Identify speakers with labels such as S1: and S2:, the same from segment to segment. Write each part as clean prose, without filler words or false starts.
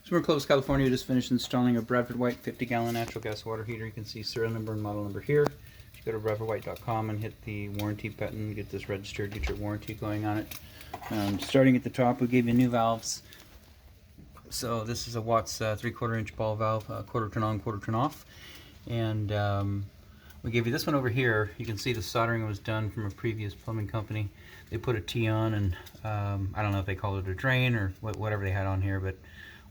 S1: So we're in Clovis, California. We just finished installing a Bradford White 50-gallon natural gas water heater. You can see serial number and model number here. If you go to bradfordwhite.com and hit the warranty button, get this registered, get your warranty going on it. Starting at the top, we gave you new valves. So this is a Watts 3/4 inch ball valve, quarter turn on, quarter turn off. And we gave you this one over here. You can see the soldering was done from a previous plumbing company. They put a T on, and I don't know if they called it a drain or whatever they had on here, but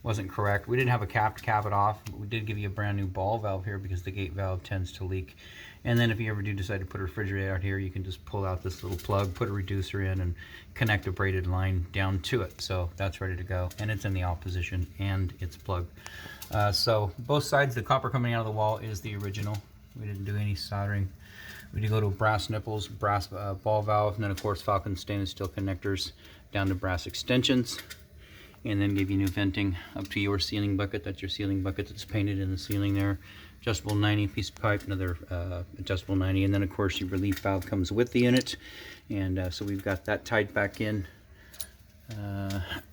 S1: wasn't correct. We didn't have a cap to cap it off, but we did give you a brand new ball valve here because the gate valve tends to leak. And then if you ever do decide to put a refrigerator out here, you can just pull out this little plug, put a reducer in, and connect a braided line down to it. So that's ready to go, and it's in the off position, and it's plugged. So both sides, the copper coming out of the wall is the original. We didn't do any soldering. We did go to brass nipples, brass ball valve, and then of course Falcon stainless steel connectors down to brass extensions. And then give you new venting up to your ceiling bucket. That's your ceiling bucket that's painted in the ceiling there. Adjustable 90 piece of pipe, another adjustable 90, and then of course your relief valve comes with the unit. And so we've got that tied back in.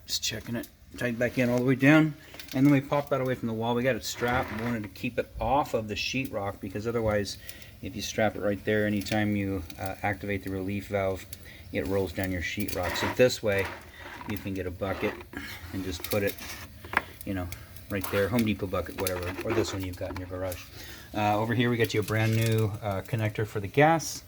S1: Just checking it, tied back in all the way down. And then we popped that away from the wall. We got it strapped. We wanted to keep it off of the sheetrock because otherwise, if you strap it right there, anytime you activate the relief valve, it rolls down your sheetrock. So this way, you can get a bucket and just put it, you know, right there, Home Depot bucket, whatever, or this one you've got in your garage. Over here we got you a brand new connector for the gas,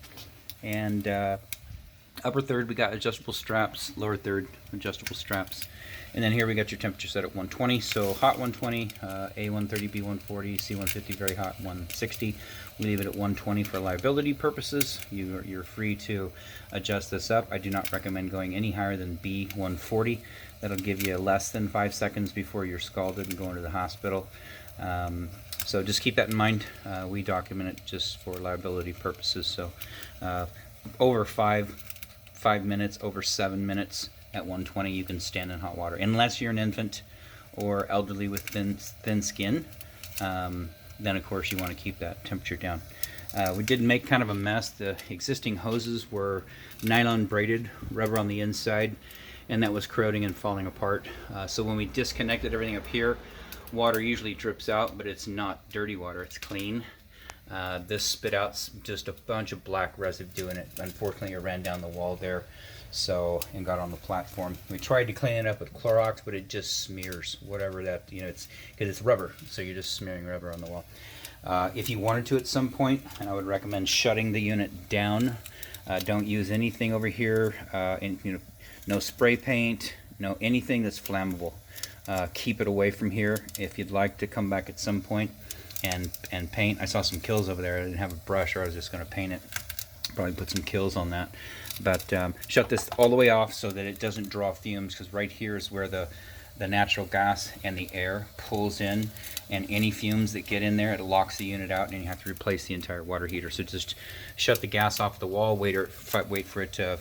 S1: and upper third we got adjustable straps, lower third adjustable straps, and then here we got your temperature set at 120, so hot 120, A130, B140, C150, very hot 160. We leave it at 120 for liability purposes. You're free to adjust this up. I do not recommend going any higher than B140. That'll give you less than 5 seconds before you're scalded and going to the hospital. So just keep that in mind. We document it just for liability purposes. So over 5 minutes, over 7 minutes at 120, you can stand in hot water. Unless you're an infant or elderly with thin skin, then of course you want to keep that temperature down. We did make kind of a mess. The existing hoses were nylon braided, rubber on the inside, and that was corroding and falling apart. So when we disconnected everything up here, water usually drips out, but it's not dirty water, it's clean. This spit out just a bunch of black residue in it. Unfortunately, it ran down the wall there, and got on the platform. We tried to clean it up with Clorox, but it just smears whatever that, it's because it's rubber, so you're just smearing rubber on the wall. If you wanted to at some point, and I would recommend shutting the unit down. Don't use anything over here, no spray paint, no anything that's flammable. Keep it away from here. If you'd like to come back at some point and paint, I saw some kills over there. I didn't have a brush, or I was just going to paint it. Probably put some kills on that. But shut this all the way off so that it doesn't draw fumes, because right here is where the natural gas and the air pulls in, and any fumes that get in there, it locks the unit out, and you have to replace the entire water heater. So just shut the gas off the wall, wait for it to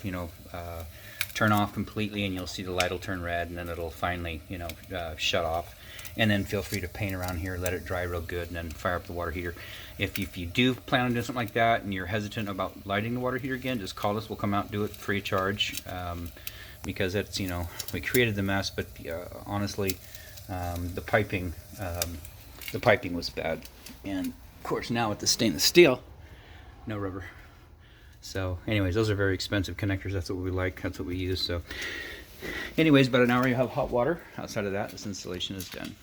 S1: turn off completely, and you'll see the light will turn red, and then it'll finally shut off. And then feel free to paint around here, let it dry real good, and then fire up the water heater. If you do plan on doing something like that and you're hesitant about lighting the water heater again, just call us. We'll come out and do it free of charge, because it's, we created the mess, but honestly, the piping was bad. And of course now with the stainless steel, no rubber. So anyways, those are very expensive connectors. That's what we like, that's what we use. So anyways, about an hour you have hot water. Outside of that, this installation is done.